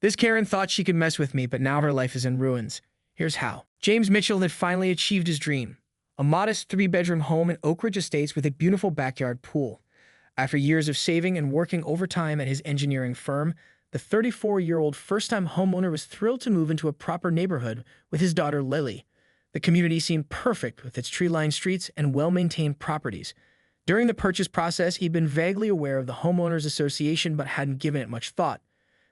This Karen thought she could mess with me, but now her life is in ruins. Here's how. James Mitchell had finally achieved his dream. A modest 3-bedroom home in Oak Ridge Estates with a beautiful backyard pool. After years of saving and working overtime at his engineering firm, the 34-year-old first-time homeowner was thrilled to move into a proper neighborhood with his daughter Lily. The community seemed perfect with its tree-lined streets and well-maintained properties. During the purchase process, he'd been vaguely aware of the Homeowners Association but hadn't given it much thought.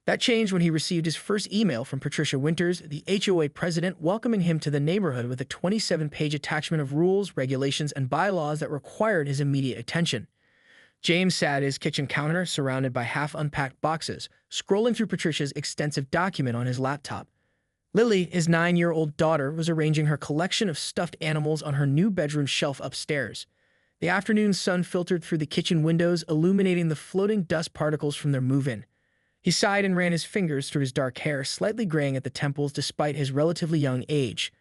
That changed when he received his first email from Patricia Winters, the HOA president, welcoming him to the neighborhood with a 27-page attachment of rules, regulations, and bylaws that required his immediate attention. James sat at his kitchen counter, surrounded by half-unpacked boxes, scrolling through Patricia's extensive document on his laptop. Lily, his 9-year-old daughter, was arranging her collection of stuffed animals on her new bedroom shelf upstairs. The afternoon sun filtered through the kitchen windows, illuminating the floating dust particles from their move-in. He sighed and ran his fingers through his dark hair, slightly graying at the temples despite his relatively young age.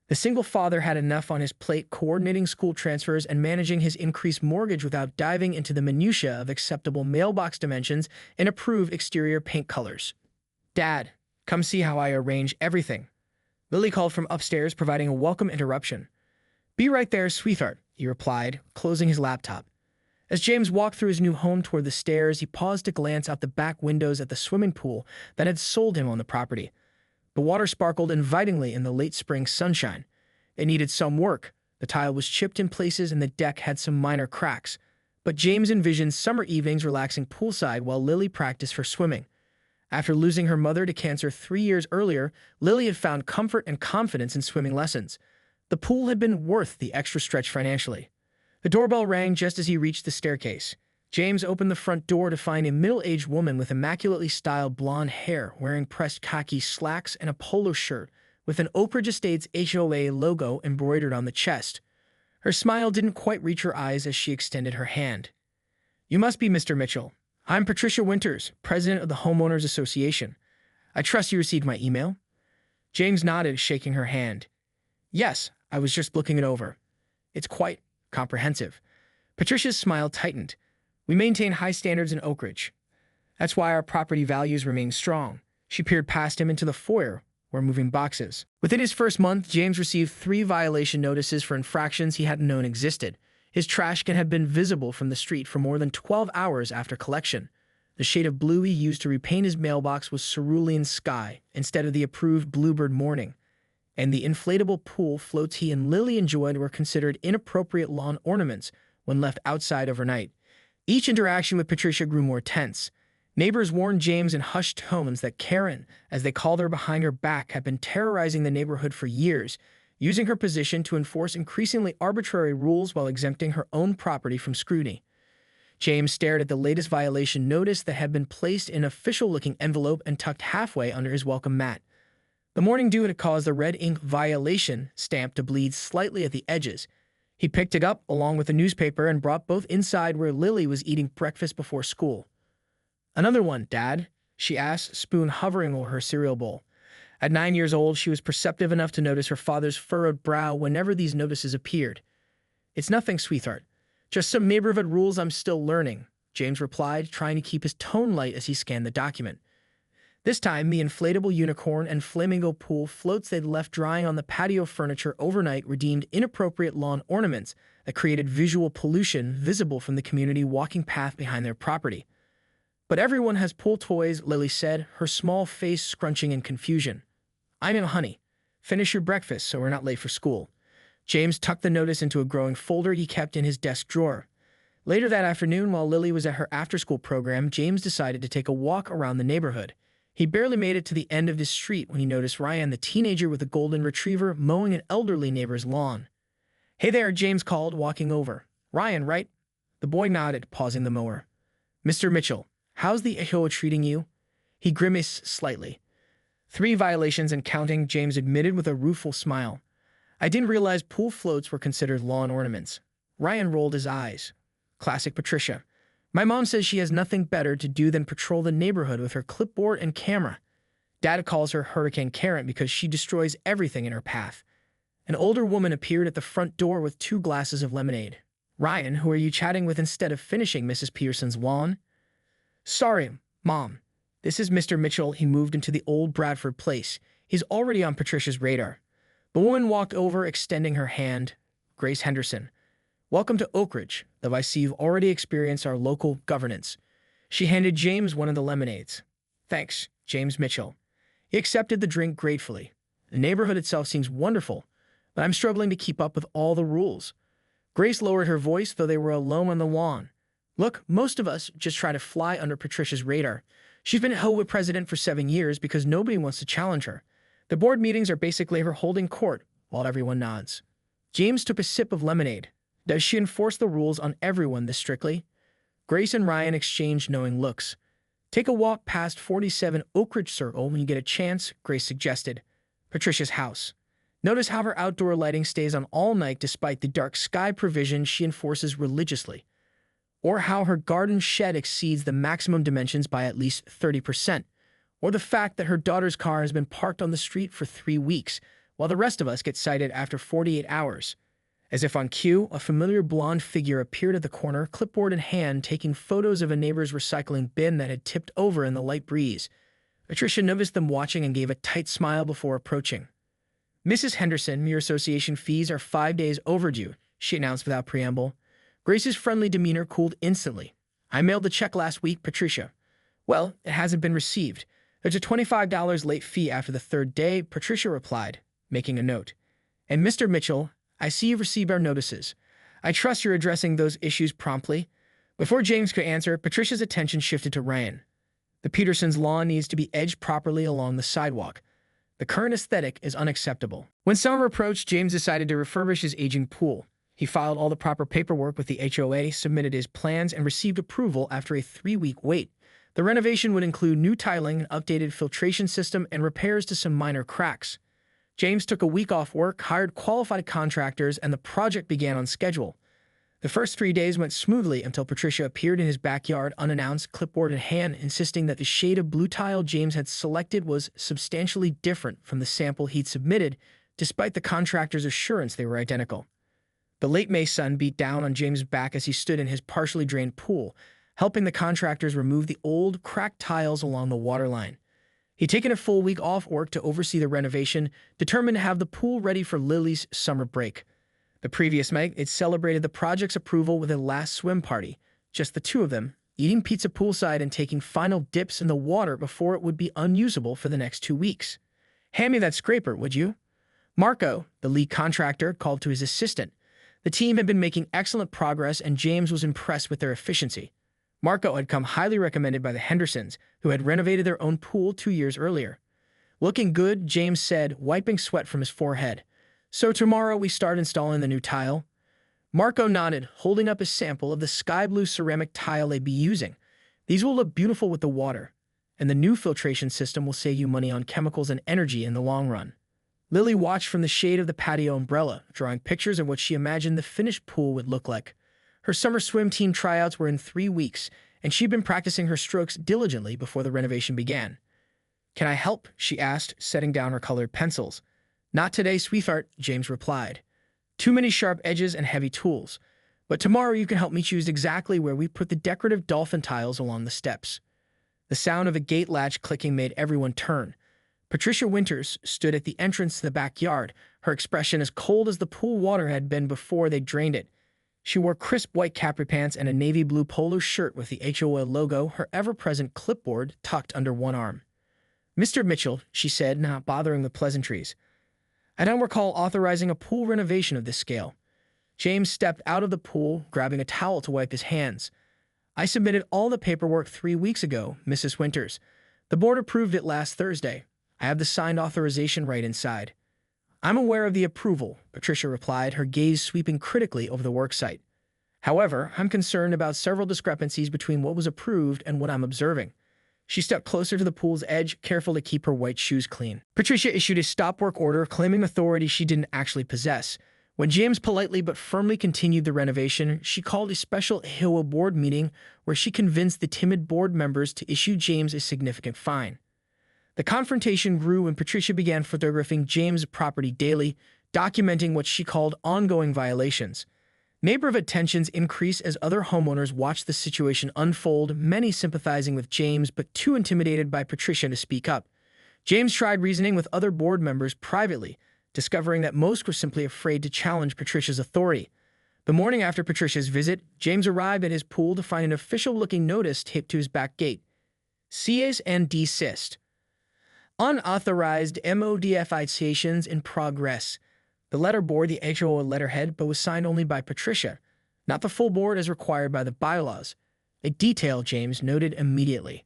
The single father had enough on his plate coordinating school transfers and managing his increased mortgage without diving into the minutiae of acceptable mailbox dimensions and approved exterior paint colors. "Dad, come see how I arrange everything," Lily called from upstairs, providing a welcome interruption. "Be right there, sweetheart," he replied, closing his laptop. As James walked through his new home toward the stairs, he paused to glance out the back windows at the swimming pool that had sold him on the property. The water sparkled invitingly in the late spring sunshine. It needed some work. The tile was chipped in places and the deck had some minor cracks. But James envisioned summer evenings relaxing poolside while Lily practiced for swimming. After losing her mother to cancer 3 years earlier, Lily had found comfort and confidence in swimming lessons. The pool had been worth the extra stretch financially. The doorbell rang just as he reached the staircase. James opened the front door to find a middle-aged woman with immaculately styled blonde hair, wearing pressed khaki slacks and a polo shirt, with an Oak Ridge Estates HOA logo embroidered on the chest. Her smile didn't quite reach her eyes as she extended her hand. "You must be Mr. Mitchell. I'm Patricia Winters, president of the Homeowners Association. I trust you received my email?" James nodded, shaking her hand. "Yes, I was just looking it over. It's quite comprehensive." Patricia's smile tightened. "We maintain high standards in Oak Ridge. That's why our property values remain strong." She peered past him into the foyer, where moving boxes. Within his first month, James received 3 violation notices for infractions he hadn't known existed. His trash can had been visible from the street for more than 12 hours after collection. The shade of blue he used to repaint his mailbox was cerulean sky instead of the approved bluebird morning. And the inflatable pool floats he and Lily enjoyed were considered inappropriate lawn ornaments when left outside overnight. Each interaction with Patricia grew more tense. Neighbors warned James in hushed tones that Karen, as they called her behind her back, had been terrorizing the neighborhood for years, using her position to enforce increasingly arbitrary rules while exempting her own property from scrutiny. James stared at the latest violation notice that had been placed in an official-looking envelope and tucked halfway under his welcome mat. The morning dew had caused the red ink violation stamp to bleed slightly at the edges. He picked it up along with a newspaper and brought both inside where Lily was eating breakfast before school. "Another one, Dad?" she asked, spoon hovering over her cereal bowl. At 9 years old, she was perceptive enough to notice her father's furrowed brow whenever these notices appeared. "It's nothing, sweetheart. Just some neighborhood rules I'm still learning," James replied, trying to keep his tone light as he scanned the document. This time, the inflatable unicorn and flamingo pool floats they'd left drying on the patio furniture overnight were deemed inappropriate lawn ornaments that created visual pollution visible from the community walking path behind their property. "But everyone has pool toys," Lily said, her small face scrunching in confusion. "I know, honey. Finish your breakfast so we're not late for school." James tucked the notice into a growing folder he kept in his desk drawer. Later that afternoon, while Lily was at her after-school program, James decided to take a walk around the neighborhood. He barely made it to the end of his street when he noticed Ryan, the teenager with a golden retriever, mowing an elderly neighbor's lawn. "Hey there," James called, walking over. "Ryan, right?" The boy nodded, pausing the mower. "Mr. Mitchell, how's the HOA treating you?" He grimaced slightly. 3 violations and counting," James admitted with a rueful smile. "I didn't realize pool floats were considered lawn ornaments." Ryan rolled his eyes. Classic Patricia. "My mom says she has nothing better to do than patrol the neighborhood with her clipboard and camera. Dad calls her Hurricane Karen because she destroys everything in her path." An older woman appeared at the front door with 2 glasses of lemonade. "Ryan, who are you chatting with instead of finishing Mrs. Peterson's lawn?" "Sorry, Mom. This is Mr. Mitchell. He moved into the old Bradford place. He's already on Patricia's radar. The woman walked over, extending her hand. Grace Henderson. Welcome to Oak Ridge, though I see you've already experienced our local governance. She handed James one of the lemonades. Thanks, James Mitchell. He accepted the drink gratefully. The neighborhood itself seems wonderful, but I'm struggling to keep up with all the rules. Grace lowered her voice, though they were alone on the lawn. Look, most of us just try to fly under Patricia's radar. She's been HOA president for 7 years because nobody wants to challenge her. The board meetings are basically her holding court, while everyone nods. James took a sip of lemonade. Does she enforce the rules on everyone this strictly? Grace and Ryan exchanged knowing looks. Take a walk past 47 Oak Ridge Circle when you get a chance, Grace suggested. Patricia's house. Notice how her outdoor lighting stays on all night despite the dark sky provision she enforces religiously. Or how her garden shed exceeds the maximum dimensions by at least 30%. Or the fact that her daughter's car has been parked on the street for 3 weeks, while the rest of us get cited after 48 hours. As if on cue, a familiar blonde figure appeared at the corner, clipboard in hand, taking photos of a neighbor's recycling bin that had tipped over in the light breeze. Patricia noticed them watching and gave a tight smile before approaching. Mrs. Henderson, your association fees are 5 days overdue, she announced without preamble. Grace's friendly demeanor cooled instantly. I mailed the check last week, Patricia. Well, it hasn't been received. There's a $25 late fee after the 3rd day, Patricia replied, making a note. And Mr. Mitchell, I see you've received our notices. I trust you're addressing those issues promptly. Before James could answer, Patricia's attention shifted to Ryan. The Petersons' lawn needs to be edged properly along the sidewalk. The current aesthetic is unacceptable. When summer approached, James decided to refurbish his aging pool. He filed all the proper paperwork with the HOA, submitted his plans, and received approval after a 3-week wait. The renovation would include new tiling, an updated filtration system, and repairs to some minor cracks. James took a week off work, hired qualified contractors, and the project began on schedule. The first 3 days went smoothly until Patricia appeared in his backyard unannounced, clipboard in hand, insisting that the shade of blue tile James had selected was substantially different from the sample he'd submitted, despite the contractor's assurance they were identical. The late May sun beat down on James' back as he stood in his partially drained pool, helping the contractors remove the old, cracked tiles along the waterline. He'd taken a full week off work to oversee the renovation, determined to have the pool ready for Lily's summer break. The previous night, it celebrated the project's approval with a last swim party, just the two of them, eating pizza poolside and taking final dips in the water before it would be unusable for the next 2 weeks. Hand me that scraper, would you? Marco, the lead contractor, called to his assistant. The team had been making excellent progress, and James was impressed with their efficiency. Marco had come highly recommended by the Hendersons, who had renovated their own pool 2 years earlier. Looking good, James said, wiping sweat from his forehead. So tomorrow we start installing the new tile? Marco nodded, holding up a sample of the sky blue ceramic tile they'd be using. These will look beautiful with the water, and the new filtration system will save you money on chemicals and energy in the long run. Lily watched from the shade of the patio umbrella, drawing pictures of what she imagined the finished pool would look like. Her summer swim team tryouts were in 3 weeks, and she'd been practicing her strokes diligently before the renovation began. Can I help? She asked, setting down her colored pencils. Not today, sweetheart, James replied. Too many sharp edges and heavy tools. But tomorrow you can help me choose exactly where we put the decorative dolphin tiles along the steps. The sound of a gate latch clicking made everyone turn. Patricia Winters stood at the entrance to the backyard, her expression as cold as the pool water had been before they drained it. She wore crisp white capri pants and a navy blue polo shirt with the HOA logo, her ever-present clipboard tucked under one arm. Mr. Mitchell, she said, not bothering with pleasantries. I don't recall authorizing a pool renovation of this scale. James stepped out of the pool, grabbing a towel to wipe his hands. I submitted all the paperwork 3 weeks ago, Mrs. Winters. The board approved it last Thursday. I have the signed authorization right inside. I'm aware of the approval, Patricia replied, her gaze sweeping critically over the worksite. However, I'm concerned about several discrepancies between what was approved and what I'm observing. She stepped closer to the pool's edge, careful to keep her white shoes clean. Patricia issued a stop work order claiming authority she didn't actually possess. When James politely but firmly continued the renovation, she called a special HOA board meeting where she convinced the timid board members to issue James a significant fine. The confrontation grew when Patricia began photographing James' property daily, documenting what she called ongoing violations. Neighborhood tensions increase as other homeowners watch the situation unfold, many sympathizing with James but too intimidated by Patricia to speak up. James tried reasoning with other board members privately, discovering that most were simply afraid to challenge Patricia's authority. The morning after Patricia's visit, James arrived at his pool to find an official-looking notice taped to his back gate. Cease and desist. Unauthorized modifications in progress. The letter bore the HOA letterhead but was signed only by Patricia, not the full board as required by the bylaws, a detail James noted immediately.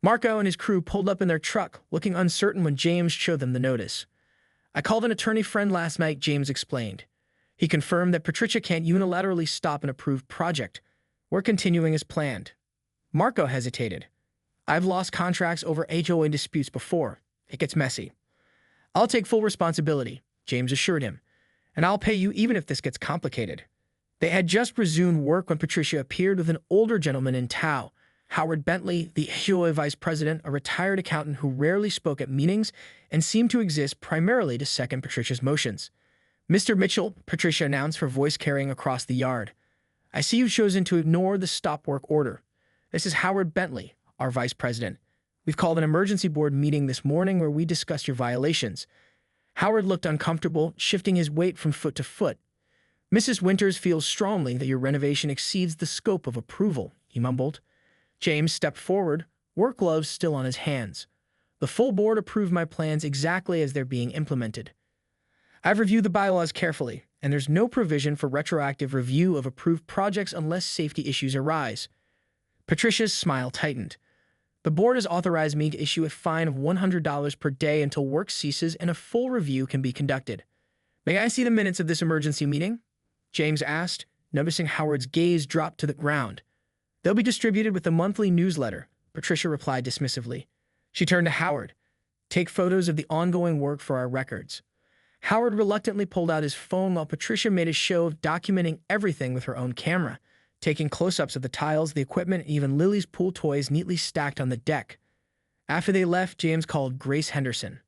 Marco and his crew pulled up in their truck, looking uncertain when James showed them the notice. "I called an attorney friend last night," James explained. He confirmed that Patricia can't unilaterally stop an approved project. "We're continuing as planned." Marco hesitated. "I've lost contracts over HOA disputes before. It gets messy." "I'll take full responsibility," James assured him, "and I'll pay you even if this gets complicated." They had just resumed work when Patricia appeared with an older gentleman in tow, Howard Bentley, the HOA vice president, a retired accountant who rarely spoke at meetings and seemed to exist primarily to second Patricia's motions. "Mr. Mitchell," Patricia announced, her voice carrying across the yard, "I see you've chosen to ignore the stop work order. This is Howard Bentley, our vice president. We've called an emergency board meeting this morning where we discussed your violations." Howard looked uncomfortable, shifting his weight from foot to foot. "Mrs. Winters feels strongly that your renovation exceeds the scope of approval," he mumbled. James stepped forward, work gloves still on his hands. "The full board approved my plans exactly as they're being implemented. I've reviewed the bylaws carefully, and there's no provision for retroactive review of approved projects unless safety issues arise." Patricia's smile tightened. "The board has authorized me to issue a fine of $100 per day until work ceases and a full review can be conducted. May I see the minutes of this emergency meeting?" James asked, noticing Howard's gaze drop to the ground. "They'll be distributed with the monthly newsletter," Patricia replied dismissively. She turned to Howard. "Take photos of the ongoing work for our records." Howard reluctantly pulled out his phone while Patricia made a show of documenting everything with her own camera, taking close-ups of the tiles, the equipment, and even Lily's pool toys neatly stacked on the deck. After they left, James called Grace Henderson.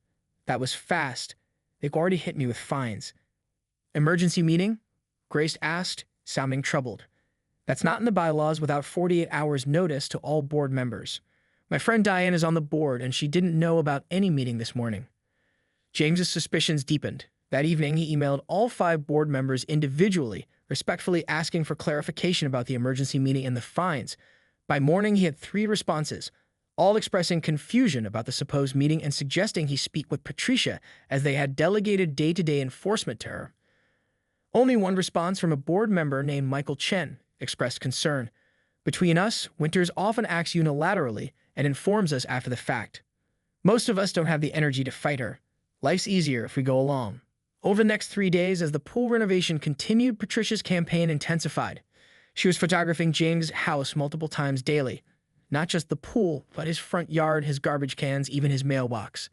"That was fast. They've already hit me with fines." "Emergency meeting?" Grace asked, sounding troubled. "That's not in the bylaws without 48 hours notice to all board members. My friend Diane is on the board, and she didn't know about any meeting this morning." James's suspicions deepened. That evening, he emailed all 5 board members individually, respectfully asking for clarification about the emergency meeting and the fines. By morning, he had 3 responses, all expressing confusion about the supposed meeting and suggesting he speak with Patricia, as they had delegated day-to-day enforcement to her. Only one response from a board member named Michael Chen expressed concern. "Between us, Winters often acts unilaterally and informs us after the fact. Most of us don't have the energy to fight her. Life's easier if we go along." Over the next 3 days, as the pool renovation continued, Patricia's campaign intensified. She was photographing James' house multiple times daily. Not just the pool, but his front yard, his garbage cans, even his mailbox.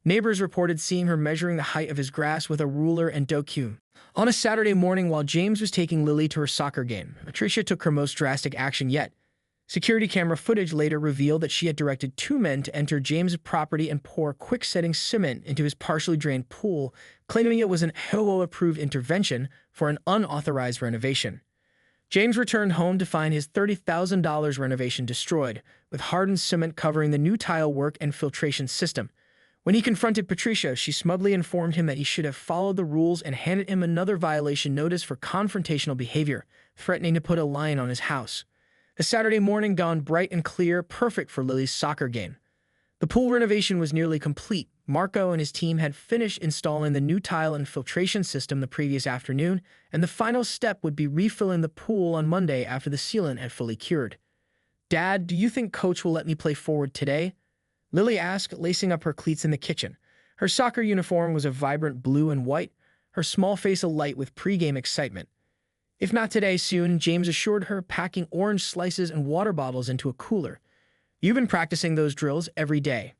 Neighbors reported seeing her measuring the height of his grass with a ruler and documents. On a Saturday morning, while James was taking Lily to her soccer game, Patricia took her most drastic action yet. Security camera footage later revealed that she had directed 2 men to enter James' property and pour quick-setting cement into his partially drained pool, claiming it was an HOA-approved intervention for an unauthorized renovation. James returned home to find his $30,000 renovation destroyed, with hardened cement covering the new tile work and filtration system. When he confronted Patricia, she smugly informed him that he should have followed the rules and handed him another violation notice for confrontational behavior, threatening to put a lion on his house. The Saturday morning gone bright and clear, perfect for Lily's soccer game. The pool renovation was nearly complete. Marco and his team had finished installing the new tile and filtration system the previous afternoon, and the final step would be refilling the pool on Monday after the sealant had fully cured. "Dad, do you think Coach will let me play forward today?" Lily asked, lacing up her cleats in the kitchen. Her soccer uniform was a vibrant blue and white, her small face alight with pre-game excitement. "If not today, soon," James assured her, packing orange slices and water bottles into a cooler. "You've been practicing those drills every day."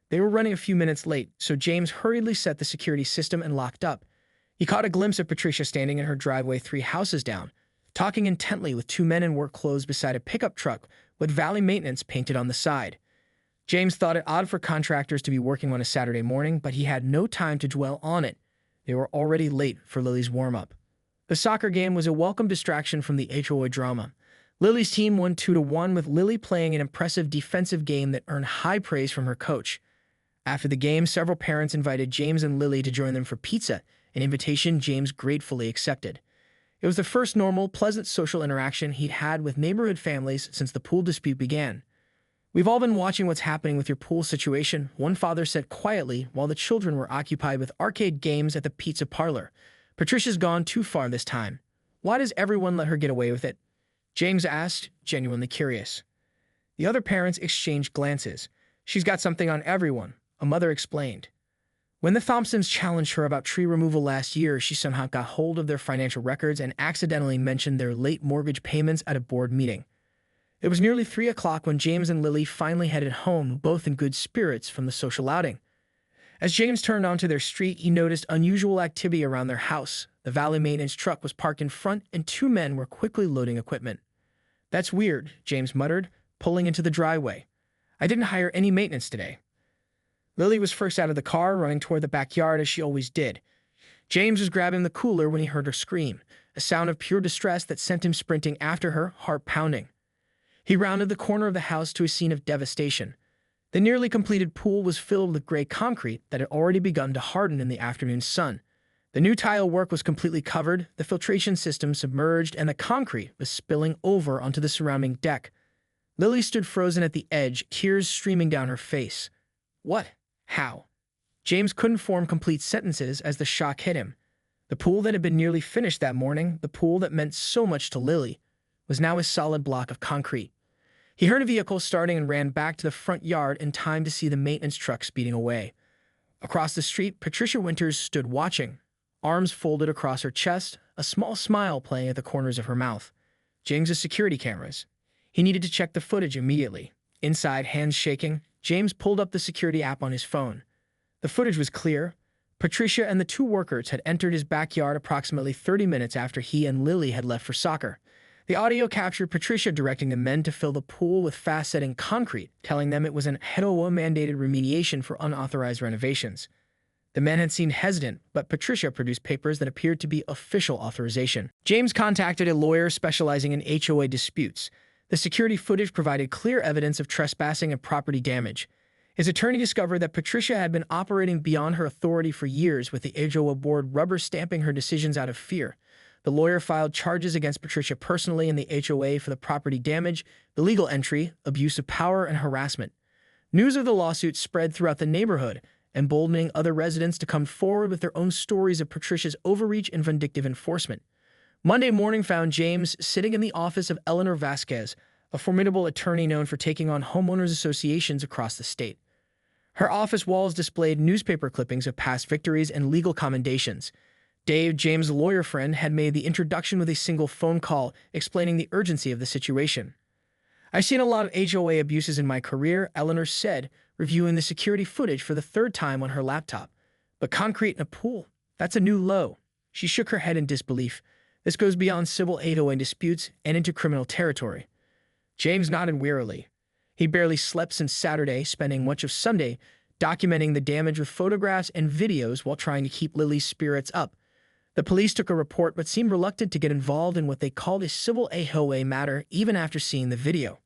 They were running a few minutes late, so James hurriedly set the security system and locked up. He caught a glimpse of Patricia standing in her driveway 3 houses down, talking intently with 2 men in work clothes beside a pickup truck with Valley Maintenance painted on the side. James thought it odd for contractors to be working on a Saturday morning, but he had no time to dwell on it. They were already late for Lily's warm-up. The soccer game was a welcome distraction from the HOA drama. Lily's team won 2-1 with Lily playing an impressive defensive game that earned high praise from her coach. After the game, several parents invited James and Lily to join them for pizza, an invitation James gratefully accepted. It was the first normal, pleasant social interaction he'd had with neighborhood families since the pool dispute began. "We've all been watching what's happening with your pool situation," one father said quietly while the children were occupied with arcade games at the pizza parlor. "Patricia's gone too far this time. Why does everyone let her get away with it?" James asked, genuinely curious. The other parents exchanged glances. "She's got something on everyone," a mother explained. "When the Thompsons challenged her about tree removal last year, she somehow got hold of their financial records and accidentally mentioned their late mortgage payments at a board meeting." It was nearly 3 o'clock when James and Lily finally headed home, both in good spirits from the social outing. As James turned onto their street, he noticed unusual activity around their house. The Valley maintenance truck was parked in front, and 2 men were quickly loading equipment. "That's weird," James muttered, pulling into the driveway. "I didn't hire any maintenance today." Lily was first out of the car, running toward the backyard as she always did. James was grabbing the cooler when he heard her scream, a sound of pure distress that sent him sprinting after her, heart pounding. He rounded the corner of the house to a scene of devastation. The nearly completed pool was filled with gray concrete that had already begun to harden in the afternoon sun. The new tile work was completely covered, the filtration system submerged, and the concrete was spilling over onto the surrounding deck. Lily stood frozen at the edge, tears streaming down her face. "What? How?" James couldn't form complete sentences as the shock hit him. The pool that had been nearly finished that morning, the pool that meant so much to Lily, was now a solid block of concrete. He heard a vehicle starting and ran back to the front yard in time to see the maintenance truck speeding away. Across the street, Patricia Winters stood watching, arms folded across her chest, a small smile playing at the corners of her mouth. James's security cameras. He needed to check the footage immediately. Inside, hands shaking, James pulled up the security app on his phone. The footage was clear. Patricia and the 2 workers had entered his backyard approximately 30 minutes after he and Lily had left for soccer. The audio captured Patricia directing the men to fill the pool with fast-setting concrete, telling them it was an HOA-mandated remediation for unauthorized renovations. The men had seemed hesitant, but Patricia produced papers that appeared to be official authorization. James contacted a lawyer specializing in HOA disputes. The security footage provided clear evidence of trespassing and property damage. His attorney discovered that Patricia had been operating beyond her authority for years, with the HOA board rubber-stamping her decisions out of fear. The lawyer filed charges against Patricia personally and the HOA for the property damage, the legal entry, abuse of power, and harassment. News of the lawsuit spread throughout the neighborhood, emboldening other residents to come forward with their own stories of Patricia's overreach and vindictive enforcement. Monday morning found James sitting in the office of Eleanor Vasquez, a formidable attorney known for taking on homeowners associations across the state. Her office walls displayed newspaper clippings of past victories and legal commendations. Dave, James' lawyer friend, had made the introduction with a single phone call, explaining the urgency of the situation. "I've seen a lot of HOA abuses in my career," Eleanor said, reviewing the security footage for the 3rd time on her laptop. "But concrete in a pool, that's a new low." She shook her head in disbelief. "This goes beyond civil HOA disputes and into criminal territory." James nodded wearily. He barely slept since Saturday, spending much of Sunday documenting the damage with photographs and videos while trying to keep Lily's spirits up. The police took a report but seemed reluctant to get involved in what they called a civil HOA matter even after seeing the video.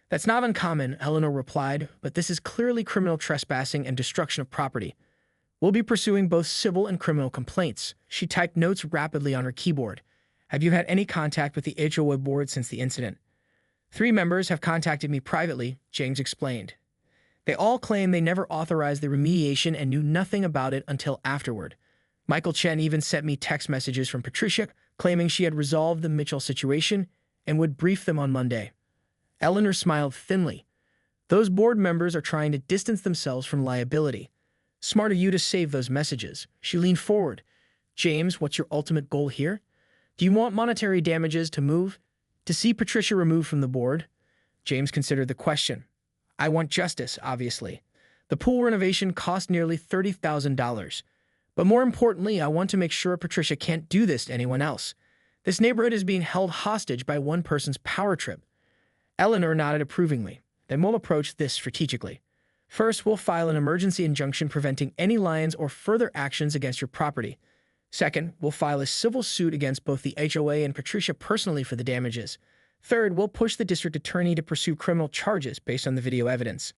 "That's not uncommon," Eleanor replied, "but this is clearly criminal trespassing and destruction of property. We'll be pursuing both civil and criminal complaints." She typed notes rapidly on her keyboard. "Have you had any contact with the HOA board since the incident?" 3 members have contacted me privately," James explained. "They all claim they never authorized the remediation and knew nothing about it until afterward. Michael Chen even sent me text messages from Patricia claiming she had resolved the Mitchell situation and would brief them on Monday." Eleanor smiled thinly. "Those board members are trying to distance themselves from liability. Smart of you to save those messages." She leaned forward. "James, what's your ultimate goal here? Do you want monetary damages to see Patricia removed from the board?" James considered the question. "I want justice, obviously. The pool renovation cost nearly $30,000. But more importantly, I want to make sure Patricia can't do this to anyone else. This neighborhood is being held hostage by one person's power trip." Eleanor nodded approvingly. "Then we'll approach this strategically. First, we'll file an emergency injunction preventing any liens or further actions against your property. Second, we'll file a civil suit against both the HOA and Patricia personally for the damages. Third, we'll push the district attorney to pursue criminal charges based on the video evidence.